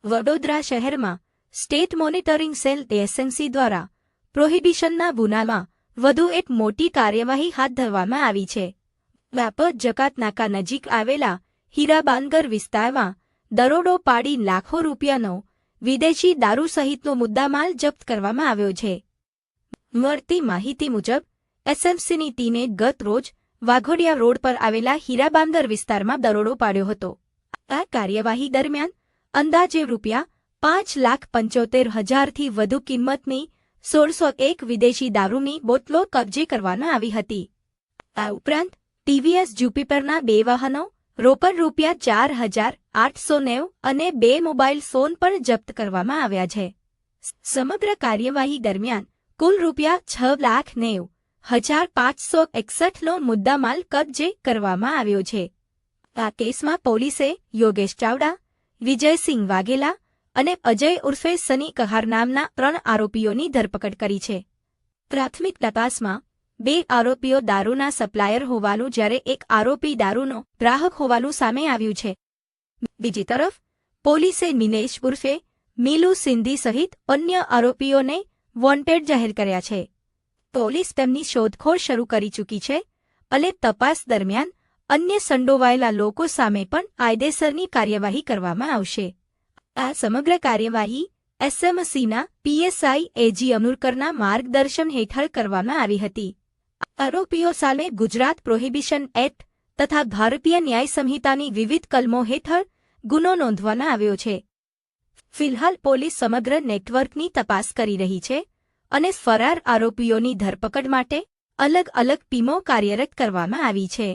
વડોદરા શહેરમાં state monitoring cell SMC દ્વારા પ્રોહિબિશનના ગુનામાં વધુ એક મોટી કાર્યવાહી હાથ ધરવામાં આવી છે. વ્યાપક જકાત નાકા નજીક આવેલા હીરાબાંગર વિસ્તારમાં દરોડો પાડી લાખો રૂપિયાનો વિદેશી દારૂ સહિતનો મુદ્દામાલ જપ્ત કરવામાં આવ્યો છે. મળતી માહિતી મુજબ એસએમસીની ટીમે ગત રોજ વાઘોડિયા રોડ પર આવેલા હીરાબાંગર વિસ્તારમાં દરોડો પાડ્યો હતો. આ કાર્યવાહી દરમિયાન અંદાજે ₹5,75,000થી વધુ કિંમતની 1601 વિદેશી દારૂની બોટલો કબજે કરવામાં આવી હતી. આ ઉપરાંત ટીવીએસ જ્યુપિટરના 2 વાહનો, રોકડ ₹4,890 અને 2 મોબાઈલ ફોન પણ જપ્ત કરવામાં આવ્યા છે. સમગ્ર કાર્યવાહી દરમિયાન કુલ ₹6,90,561નો મુદ્દામાલ કબજે કરવામાં આવ્યો છે. આ કેસમાં પોલીસે યોગેશ ચાવડા, વિજયસિંહ વાઘેલા અને અજય ઉર્ફે સની કહાર નામના 3 આરોપીઓની ધરપકડ કરી છે. પ્રાથમિક તપાસમાં 2 આરોપીઓ દારૂના સપ્લાયર હોવાનું જ્યારે એક આરોપી દારૂનો ગ્રાહક હોવાનું સામે આવ્યું છે. બીજી તરફ પોલીસે મિનેશ ઉર્ફે મીલુ સિંધી સહિત અન્ય આરોપીઓને વોન્ટેડ જાહેર કર્યા છે. પોલીસ તેમની શોધખોળ શરૂ કરી ચૂકી છે અને તપાસ દરમિયાન અન્ય સંડોવાયેલા લોકો સામે પણ કાયદેસરની કાર્યવાહી કરવામાં આવશે. આ સમગ્ર કાર્યવાહી એસએમસીના પીએસઆઈ એજી અમુરકરના માર્ગદર્શન હેઠળ કરવામાં આવી હતી. આરોપીઓ સામે ગુજરાત પ્રોહિબિશન એક્ટ તથા ભારતીય ન્યાય સંહિતાની વિવિધ કલમો હેઠળ ગુનો નોંધવામાં આવ્યો છે. ફિલહાલ પોલીસ સમગ્ર નેટવર્કની તપાસ કરી રહી છે અને ફરાર આરોપીઓની ધરપકડ માટે અલગ અલગ ટીમો કાર્યરત કરવામાં આવી છે.